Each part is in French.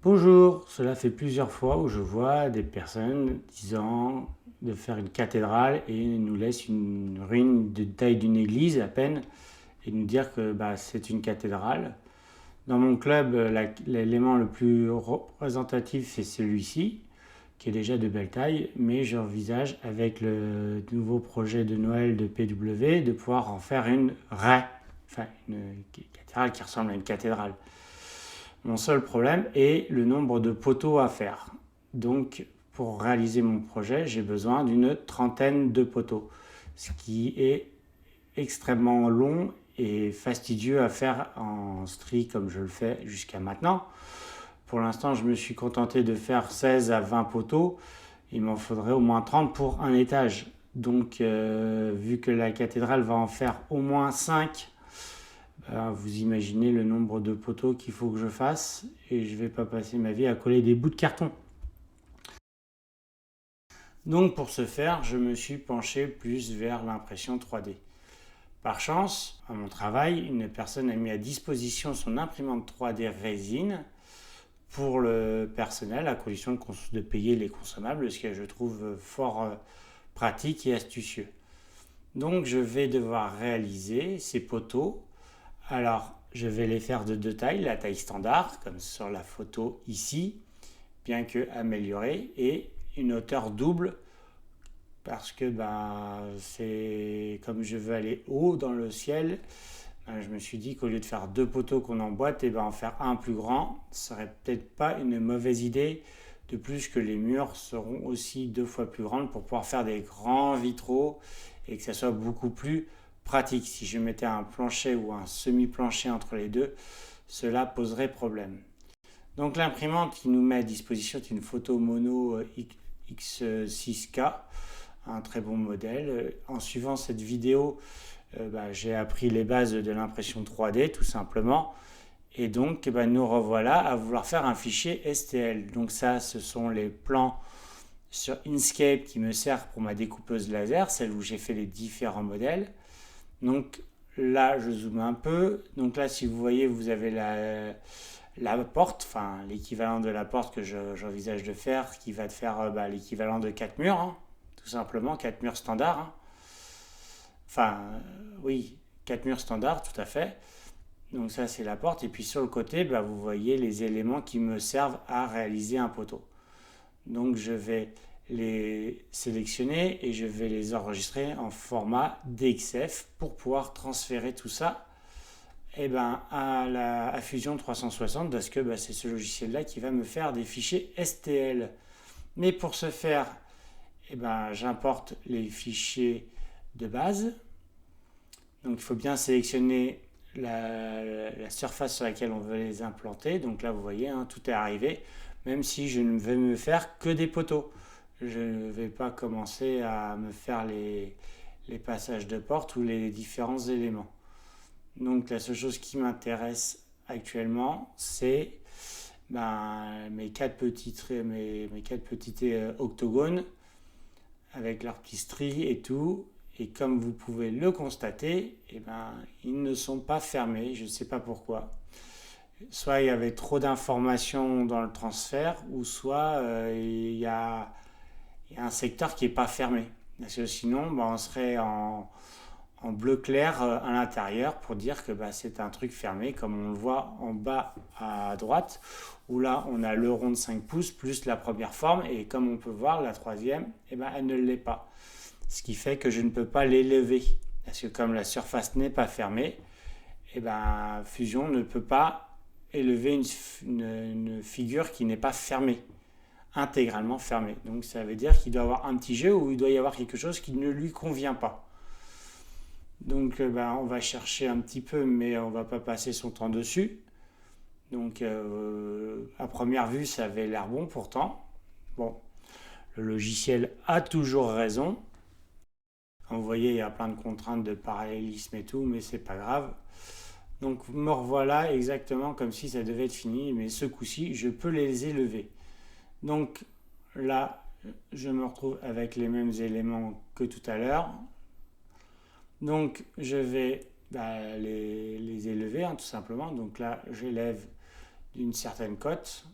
Bonjour, cela fait plusieurs fois où je vois des personnes disant de faire une cathédrale et nous laissent une ruine de taille d'une église à peine et nous dire que c'est une cathédrale. Dans mon club, l'élément le plus représentatif c'est celui-ci, qui est déjà de belle taille, mais j'envisage avec le nouveau projet de Noël de PW de pouvoir en faire une cathédrale qui ressemble à une cathédrale. Mon seul problème est le nombre de poteaux à faire. Donc, pour réaliser mon projet, j'ai besoin d'une trentaine de poteaux, ce qui est extrêmement long et fastidieux à faire en strie comme je le fais jusqu'à maintenant. Pour l'instant, je me suis contenté de faire 16 à 20 poteaux. Il m'en faudrait au moins 30 pour un étage. Donc, vu que la cathédrale va en faire au moins 5, vous imaginez le nombre de poteaux qu'il faut que je fasse et je ne vais pas passer ma vie à coller des bouts de carton. Donc pour ce faire, je me suis penché plus vers l'impression 3D. Par chance, à mon travail, une personne a mis à disposition son imprimante 3D résine pour le personnel à condition de payer les consommables, ce que je trouve fort pratique et astucieux. Donc je vais devoir réaliser ces poteaux. Alors, je vais les faire de deux tailles, la taille standard, comme sur la photo ici, bien que améliorée, et une hauteur double, parce que c'est comme je veux aller haut dans le ciel, je me suis dit qu'au lieu de faire deux poteaux qu'on emboîte, en faire un plus grand, ce serait peut-être pas une mauvaise idée. De plus que les murs seront aussi 2 fois plus grandes pour pouvoir faire des grands vitraux et que ça soit beaucoup plus pratique. Si je mettais un plancher ou un semi-plancher entre les deux, cela poserait problème. Donc l'imprimante qui nous met à disposition est une photo mono X6K, un très bon modèle. En suivant cette vidéo, j'ai appris les bases de l'impression 3D tout simplement. Et donc nous revoilà à vouloir faire un fichier STL. Donc ça, ce sont les plans sur Inkscape qui me servent pour ma découpeuse laser, celle où j'ai fait les différents modèles. Donc là, je zoome un peu. Donc là, si vous voyez, vous avez la porte, enfin l'équivalent de la porte que j'envisage de faire, qui va te faire l'équivalent de 4 murs, hein, tout simplement, 4 murs standards. Hein. Enfin, oui, 4 murs standards, tout à fait. Donc ça, c'est la porte. Et puis sur le côté, vous voyez les éléments qui me servent à réaliser un poteau. Donc je vais les sélectionner et je vais les enregistrer en format DXF pour pouvoir transférer tout ça à Fusion 360 parce que c'est ce logiciel-là qui va me faire des fichiers STL. Mais pour ce faire, j'importe les fichiers de base. Donc il faut bien sélectionner la surface sur laquelle on veut les implanter. Donc là, vous voyez, hein, tout est arrivé, même si je ne vais me faire que des poteaux. Je ne vais pas commencer à me faire les passages de porte ou les différents éléments. Donc la seule chose qui m'intéresse actuellement, c'est mes quatre petits octogones avec leurs petits stries et tout. Et comme vous pouvez le constater, ils ne sont pas fermés. Je ne sais pas pourquoi. Soit il y avait trop d'informations dans le transfert, ou soit il y a un secteur qui n'est pas fermé. Parce que sinon, on serait en bleu clair à l'intérieur pour dire que c'est un truc fermé, comme on le voit en bas à droite, où là on a le rond de 5 pouces plus la première forme, et comme on peut voir, la troisième, elle ne l'est pas. Ce qui fait que je ne peux pas l'élever. Parce que comme la surface n'est pas fermée, Fusion ne peut pas élever une figure qui n'est pas fermée, intégralement fermée. Donc ça veut dire qu'il doit y avoir un petit jeu ou il doit y avoir quelque chose qui ne lui convient pas. Donc on va chercher un petit peu, mais on ne va pas passer son temps dessus. Donc à première vue, ça avait l'air bon pourtant. Bon, le logiciel a toujours raison. Vous voyez, il y a plein de contraintes de parallélisme et tout, mais c'est pas grave. Donc me revoilà exactement comme si ça devait être fini, mais ce coup-ci, je peux les élever. Donc là, je me retrouve avec les mêmes éléments que tout à l'heure. Donc je vais les élever, hein, tout simplement. Donc là, j'élève d'une certaine cote.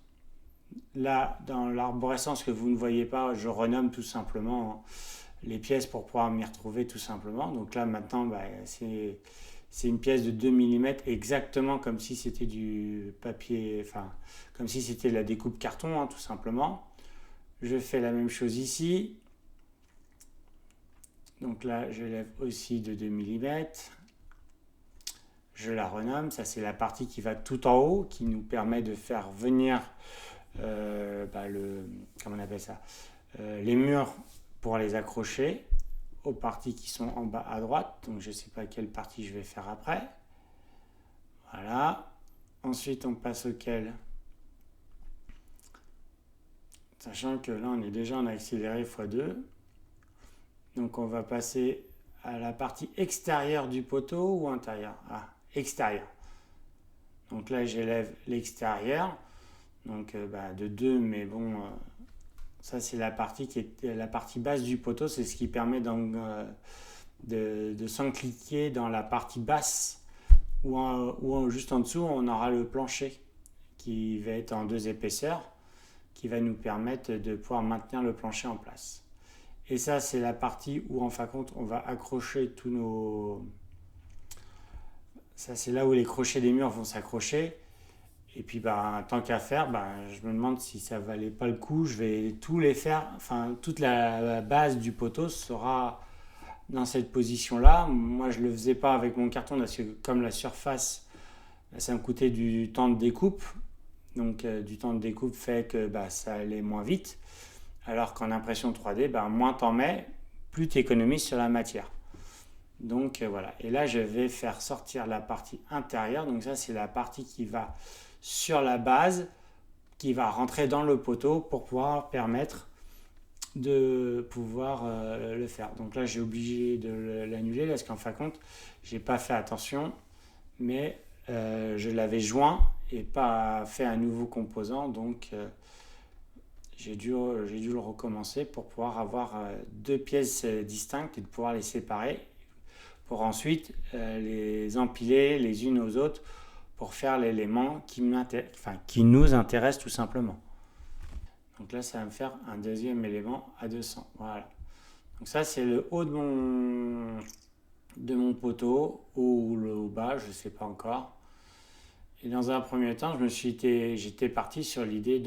Là, dans l'arborescence que vous ne voyez pas, je renomme tout simplement les pièces pour pouvoir m'y retrouver tout simplement. Donc là, maintenant, c'est une pièce de 2 mm exactement comme si c'était du papier, enfin, comme si c'était la découpe carton, hein, tout simplement. Je fais la même chose ici. Donc là, je lève aussi de 2 mm. Je la renomme. Ça, c'est la partie qui va tout en haut, qui nous permet de faire venir comment on appelle ça, les murs pour les accrocher aux parties qui sont en bas à droite. Donc je ne sais pas quelle partie je vais faire après. Voilà. Ensuite, on passe auquel, sachant que là, on est déjà en accéléré x2. Donc on va passer à la partie extérieure du poteau ou intérieure. Extérieur. Donc là, j'élève l'extérieur. Donc de 2, mais bon, ça c'est la partie qui est la partie basse du poteau, c'est ce qui permet donc de s'encliquer dans la partie basse ou juste en dessous on aura le plancher qui va être en 2 épaisseurs qui va nous permettre de pouvoir maintenir le plancher en place. Et ça c'est la partie où en fin de compte on va accrocher tous nos... Ça c'est là où les crochets des murs vont s'accrocher. Et puis tant qu'à faire, je me demande si ça valait pas le coup. Je vais tout les faire. Enfin, toute la base du poteau sera dans cette position-là. Moi, je le faisais pas avec mon carton parce que comme la surface, ça me coûtait du temps de découpe. Donc, du temps de découpe fait que ça allait moins vite. Alors qu'en impression 3D, moins t'en mets, plus tu économises sur la matière. Donc voilà. Et là, je vais faire sortir la partie intérieure. Donc ça, c'est la partie qui va sur la base, qui va rentrer dans le poteau pour pouvoir permettre de pouvoir le faire. Donc là, j'ai obligé de l'annuler parce qu'en fin de compte, j'ai pas fait attention, mais je l'avais joint et pas fait un nouveau composant. Donc j'ai dû le recommencer pour pouvoir avoir 2 pièces distinctes et de pouvoir les séparer pour ensuite les empiler les unes aux autres pour faire l'élément qui nous intéresse tout simplement. Donc là, ça va me faire un deuxième élément à 200. Voilà. Donc ça, c'est le haut de mon poteau, ou le bas, je ne sais pas encore. Et dans un premier temps, j'étais parti sur l'idée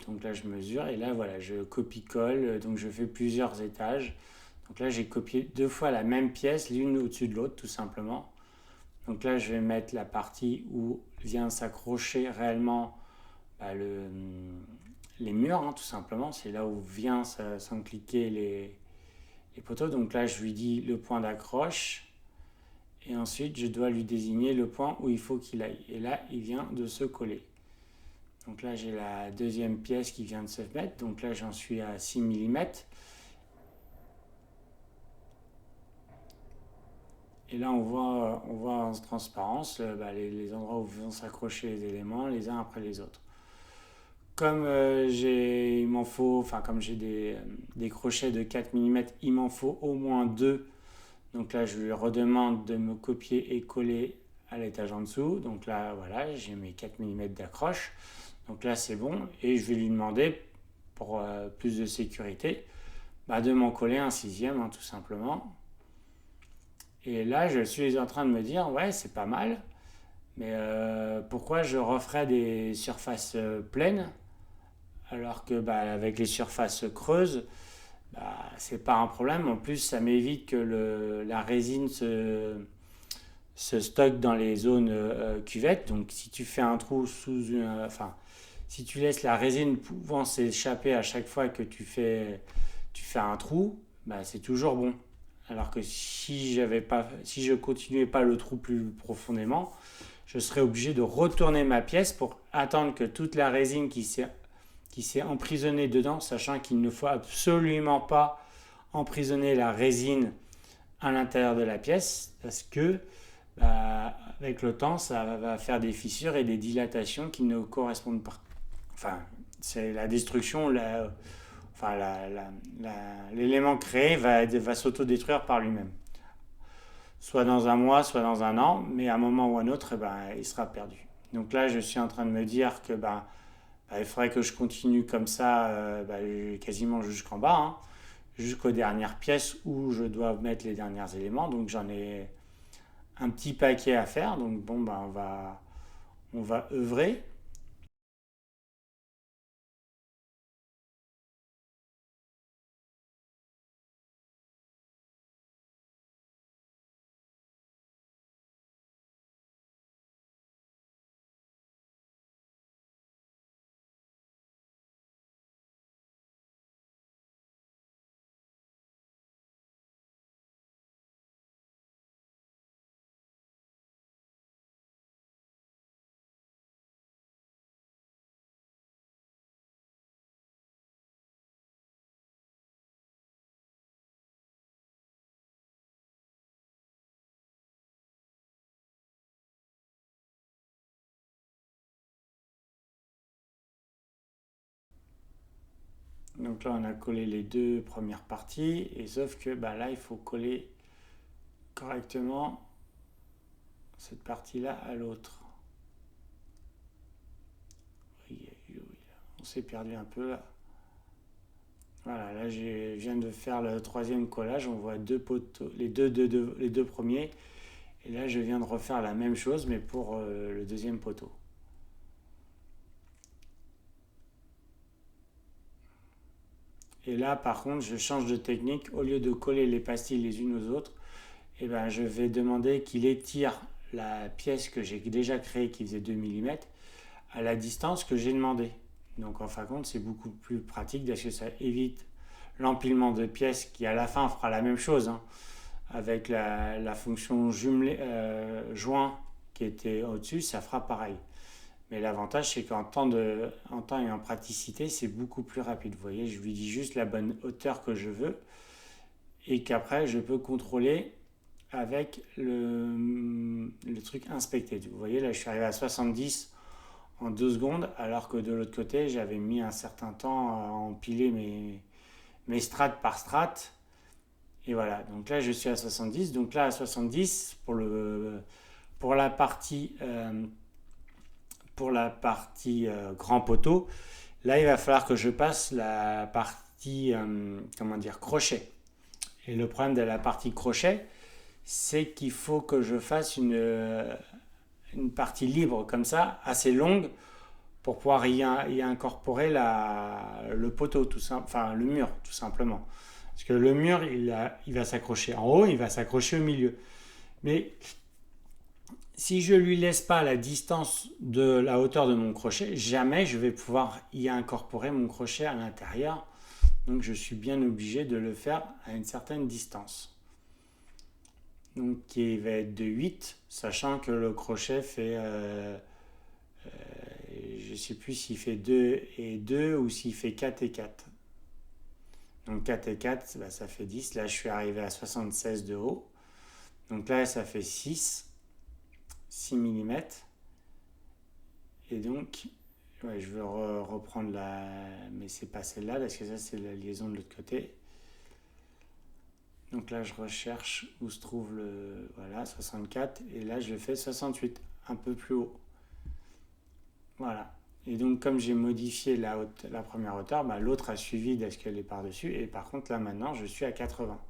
donc là, je mesure et là, voilà, je copie-colle. Donc je fais plusieurs étages. Donc là, j'ai copié 2 fois la même pièce, l'une au-dessus de l'autre, tout simplement. Donc là, je vais mettre la partie où vient s'accrocher réellement les murs, hein, tout simplement. C'est là où vient s'encliquer les poteaux. Donc là, je lui dis le point d'accroche. Et ensuite, je dois lui désigner le point où il faut qu'il aille. Et là, il vient de se coller. Donc là, j'ai la deuxième pièce qui vient de se mettre. Donc là, j'en suis à 6 mm. Et là, on voit en transparence les endroits où vont s'accrocher les éléments les uns après les autres. Comme comme j'ai des crochets de 4 mm, il m'en faut au moins 2. Donc là, je lui redemande de me copier et coller à l'étage en dessous. Donc là, voilà, j'ai mes 4 mm d'accroche. Donc là, c'est bon. Et je vais lui demander, pour plus de sécurité, de m'en coller un 6e, hein, tout simplement. Et là, je suis en train de me dire, ouais, c'est pas mal, mais pourquoi je referais des surfaces pleines alors que avec les surfaces creuses, c'est pas un problème. En plus, ça m'évite que la résine se stocke dans les zones cuvettes. Donc, si tu fais un trou si tu laisses la résine pouvant s'échapper à chaque fois que tu fais un trou, c'est toujours bon. Alors que si je continuais pas le trou plus profondément, je serais obligé de retourner ma pièce pour attendre que toute la résine qui s'est emprisonnée dedans, sachant qu'il ne faut absolument pas emprisonner la résine à l'intérieur de la pièce, parce que avec le temps, ça va faire des fissures et des dilatations qui ne correspondent pas. Enfin, c'est la destruction, l'élément créé va s'autodétruire par lui-même. Soit dans un mois, soit dans un an, mais à un moment ou à un autre, il sera perdu. Donc là, je suis en train de me dire que il faudrait que je continue comme ça quasiment jusqu'en bas, hein, jusqu'aux dernières pièces où je dois mettre les derniers éléments. Donc j'en ai un petit paquet à faire. Donc bon, on va œuvrer. Donc là, on a collé les deux premières parties, et sauf que là, il faut coller correctement cette partie-là à l'autre. On s'est perdu un peu là. Voilà, là je viens de faire le troisième collage, on voit deux poteaux, les deux premiers, et là je viens de refaire la même chose mais pour le deuxième poteau. Et là par contre je change de technique, au lieu de coller les pastilles les unes aux autres, je vais demander qu'il étire la pièce que j'ai déjà créée qui faisait 2 mm à la distance que j'ai demandé. Donc en fin de compte c'est beaucoup plus pratique parce que ça évite l'empilement de pièces qui à la fin fera la même chose, hein, avec la fonction joint qui était au-dessus, ça fera pareil. Mais l'avantage c'est qu'en temps et en praticité c'est beaucoup plus rapide. Vous voyez, je lui dis juste la bonne hauteur que je veux et qu'après je peux contrôler avec le truc inspecté. Vous voyez, là je suis arrivé à 70 en 2 secondes, alors que de l'autre côté j'avais mis un certain temps à empiler mes strates par strates. Et voilà, donc là je suis à 70. Donc là à 70, pour la partie, grand poteau, là il va falloir que je passe la partie crochet. Et le problème de la partie crochet, c'est qu'il faut que je fasse une partie libre comme ça, assez longue, pour pouvoir y incorporer le poteau, enfin le mur tout simplement. Parce que le mur, il va s'accrocher en haut, il va s'accrocher au milieu. Mais si je ne lui laisse pas la distance de la hauteur de mon crochet, jamais je vais pouvoir y incorporer mon crochet à l'intérieur. Donc je suis bien obligé de le faire à une certaine distance. Donc qui va être de 8, sachant que le crochet fait... je ne sais plus s'il fait 2 et 2 ou s'il fait 4 et 4. Donc 4 et 4, ça fait 10. Là, je suis arrivé à 76 de haut. Donc là, ça fait 6 mm. Et donc, je vais reprendre mais c'est pas celle-là, parce que ça, c'est la liaison de l'autre côté. Donc là, je recherche où se trouve voilà, 64. Et là, je fais 68, un peu plus haut. Voilà. Et donc, comme j'ai modifié la première hauteur, l'autre a suivi parce qu'elle est par-dessus. Et par contre, là, maintenant, je suis à 80.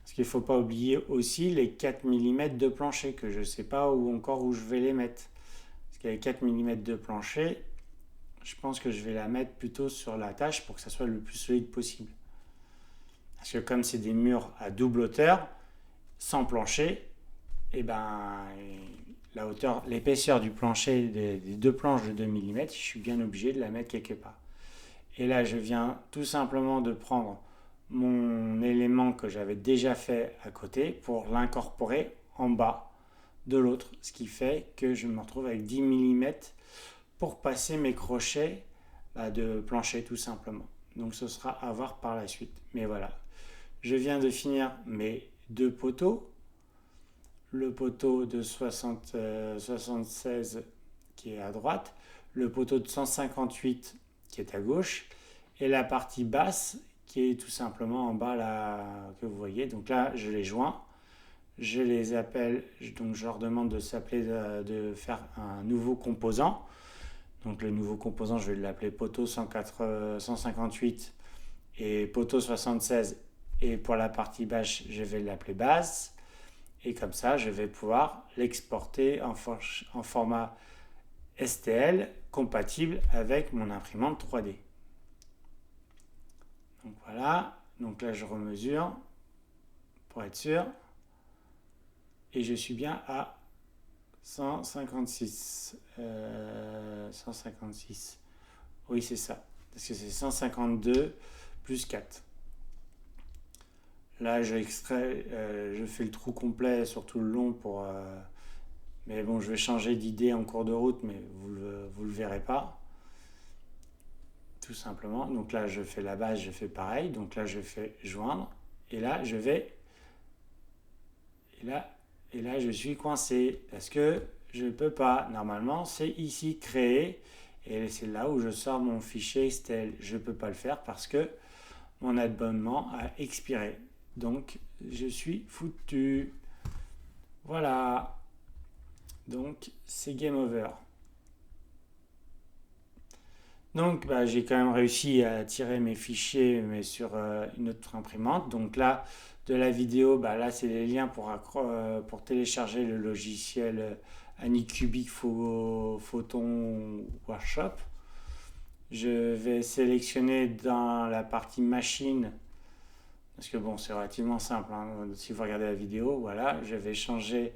Parce qu'il ne faut pas oublier aussi les 4 mm de plancher, que je ne sais pas où je vais les mettre. Parce qu'il y a 4 mm de plancher, je pense que je vais la mettre plutôt sur la tâche pour que ça soit le plus solide possible. Parce que comme c'est des murs à double hauteur, sans plancher, la hauteur, l'épaisseur du plancher des deux planches de 2 mm, je suis bien obligé de la mettre quelque part. Et là, je viens tout simplement de prendre mon élément que j'avais déjà fait à côté pour l'incorporer en bas de l'autre, ce qui fait que je me retrouve avec 10 mm pour passer mes crochets de plancher tout simplement. Donc ce sera à voir par la suite. Mais voilà, je viens de finir mes deux poteaux. Le poteau de 76 qui est à droite, le poteau de 158 qui est à gauche, et la partie basse qui est tout simplement en bas là que vous voyez. Donc là, je les joins, je les appelle, donc je leur demande de faire un nouveau composant. Donc le nouveau composant, je vais l'appeler poteau 158 et poteau 76. Et pour la partie basse, je vais l'appeler base. Et comme ça, je vais pouvoir l'exporter en format STL compatible avec mon imprimante 3D. Donc voilà, donc là je remesure pour être sûr. Et je suis bien à 156. 156. Oui, c'est ça. Parce que c'est 152 plus 4. Là, je fais le trou complet sur tout le long pour. Mais bon, je vais changer d'idée en cours de route, mais vous le verrez pas. Tout simplement. Donc là, je fais la base, je fais pareil. Donc là, je fais joindre. Et là, je vais. Et là, je suis coincé parce que je ne peux pas. Normalement, c'est ici créer. Et c'est là où je sors mon fichier STL. Je ne peux pas le faire parce que mon abonnement a expiré. Donc, je suis foutu. Voilà. Donc, c'est game over. Donc, j'ai quand même réussi à tirer mes fichiers, mais sur une autre imprimante. Donc là, de la vidéo, là, c'est les liens pour télécharger le logiciel Anycubic Photon Workshop. Je vais sélectionner dans la partie machine, parce que bon, c'est relativement simple, hein. Si vous regardez la vidéo, voilà, je vais changer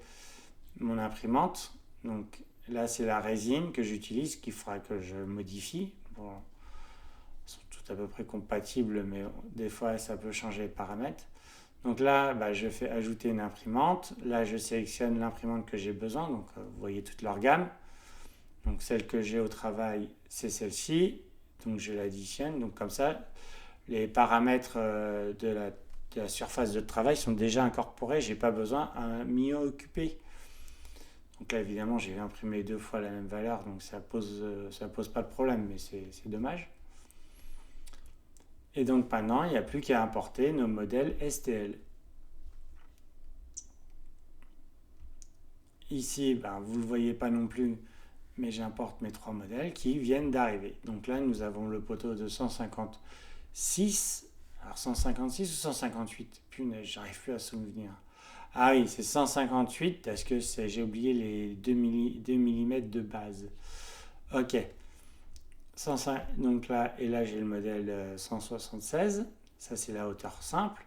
mon imprimante. Donc là, c'est la résine que j'utilise, qu'il faudra que je modifie. Bon, elles sont toutes à peu près compatibles, mais des fois, ça peut changer les paramètres. Donc là, je fais ajouter une imprimante. Là, je sélectionne l'imprimante que j'ai besoin. Donc, vous voyez toute leur gamme. Donc, celle que j'ai au travail, c'est celle-ci. Donc, je l'additionne. Donc, comme ça, les paramètres de la surface de travail sont déjà incorporés. Je n'ai pas besoin à m'y occuper. Donc là, évidemment, j'ai imprimé 2 fois la même valeur. Donc, ça pose pas de problème, mais c'est dommage. Et donc, maintenant, il n'y a plus qu'à importer nos modèles STL. Ici, vous ne le voyez pas non plus, mais j'importe mes 3 modèles qui viennent d'arriver. Donc là, nous avons le poteau de 156. Alors 156 ou 158? Punaise, j'arrive plus à se souvenir. Ah oui, c'est 158 parce que j'ai oublié les 2 mm de base. Ok. 105, donc là, et là j'ai le modèle 176. Ça, c'est la hauteur simple.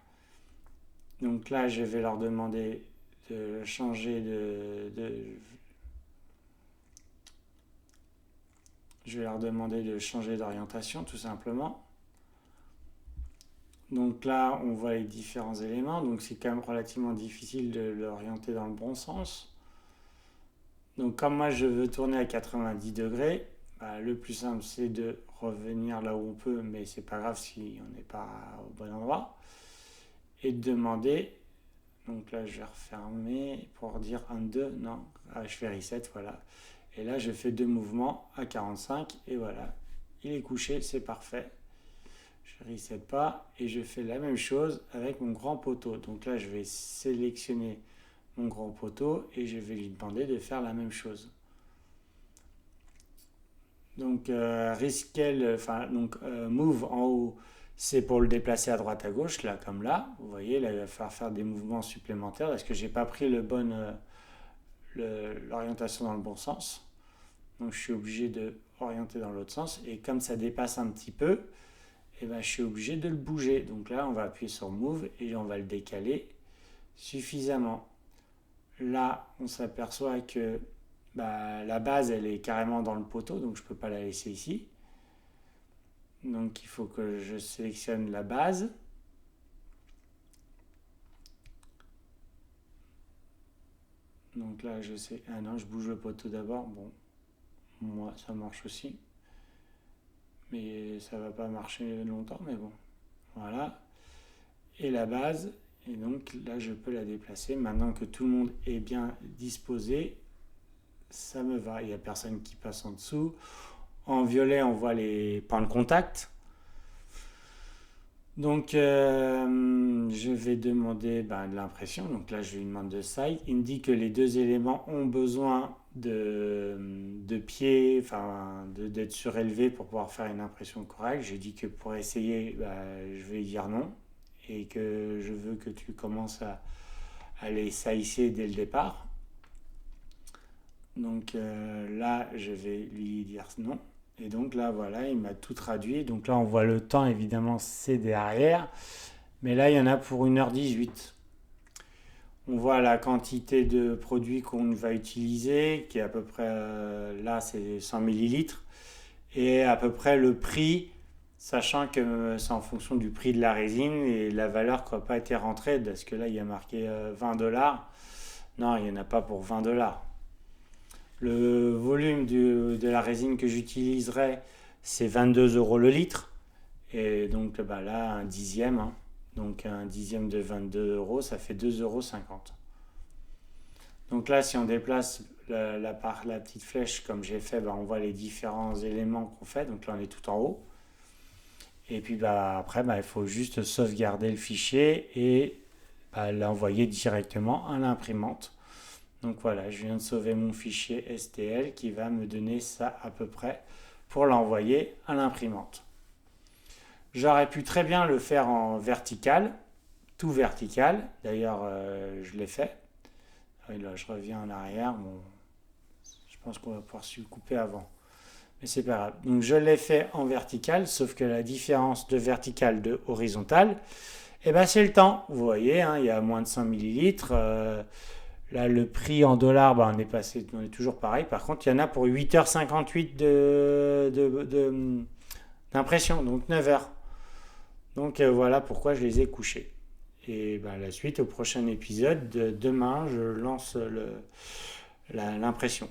Donc là, je vais leur demander de changer je vais leur demander de changer d'orientation, tout simplement. Donc là, on voit les différents éléments. Donc c'est quand même relativement difficile de l'orienter dans le bon sens. Donc comme moi, je veux tourner à 90 degrés, le plus simple, c'est de revenir là où on peut, mais c'est pas grave si on n'est pas au bon endroit. Et de demander, donc là, je vais refermer pour dire 1, 2, non, je fais reset, voilà. Et là, je fais 2 mouvements à 45, et voilà. Il est couché, c'est parfait. Je ne reset pas, et je fais la même chose avec mon grand poteau. Donc là, je vais sélectionner mon grand poteau, et je vais lui demander de faire la même chose. Donc, move en haut, c'est pour le déplacer à droite à gauche, là comme là. Vous voyez, là, il va falloir faire des mouvements supplémentaires parce que j'ai pas pris l'orientation dans le bon sens. Donc, je suis obligé de orienter dans l'autre sens. Et comme ça dépasse un petit peu, je suis obligé de le bouger. Donc là, on va appuyer sur Move et on va le décaler suffisamment. Là, on s'aperçoit que la base, elle est carrément dans le poteau, donc je ne peux pas la laisser ici. Donc il faut que je sélectionne la base. Donc là, je sais... Ah non, je bouge le poteau d'abord. Bon, moi, ça marche aussi. Mais ça va pas marcher longtemps, mais bon. Voilà. Et la base, et donc là, je peux la déplacer. Maintenant que tout le monde est bien disposé, ça me va. Il n'y a personne qui passe en dessous. En violet, on voit les points de contact. Donc, je vais demander de l'impression. Donc là, je lui demande de site. Il me dit que les deux éléments ont besoin de pieds, d'être surélevés pour pouvoir faire une impression correcte. J'ai dit que pour essayer, je vais dire non et que je veux que tu commences à les saisser dès le départ. Donc là, je vais lui dire non. Et donc là, voilà, il m'a tout traduit. Donc là, on voit le temps, évidemment, c'est derrière. Mais là, il y en a pour 1h18. On voit la quantité de produits qu'on va utiliser, qui est à peu près, là, c'est 100 millilitres. Et à peu près le prix, sachant que c'est en fonction du prix de la résine et la valeur qui n'a pas été rentrée, parce que là, il y a marqué 20 $. Non, il n'y en a pas pour 20 $. Le volume de la résine que j'utiliserai, c'est 22 € le litre. Et donc là, un dixième. Donc un dixième de 22 €, ça fait 2,50 €. Donc là, si on déplace la petite flèche comme j'ai fait, on voit les différents éléments qu'on fait. Donc là, on est tout en haut. Et puis après, il faut juste sauvegarder le fichier et l'envoyer directement à l'imprimante. Donc voilà, je viens de sauver mon fichier STL qui va me donner ça à peu près pour l'envoyer à l'imprimante. J'aurais pu très bien le faire en vertical, tout vertical. D'ailleurs, je l'ai fait. Et là, je reviens en arrière. Bon, je pense qu'on va pouvoir se couper avant. Mais c'est pas grave. Donc je l'ai fait en vertical, sauf que la différence de vertical de horizontal, c'est le temps. Vous voyez, il y a moins de 100 millilitres. Là, le prix en dollars, on est toujours pareil. Par contre, il y en a pour 8h58 d'impression, donc 9h. Donc voilà pourquoi je les ai couchés. Et la suite au prochain épisode, demain, je lance l'impression.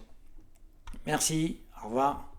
Merci, au revoir.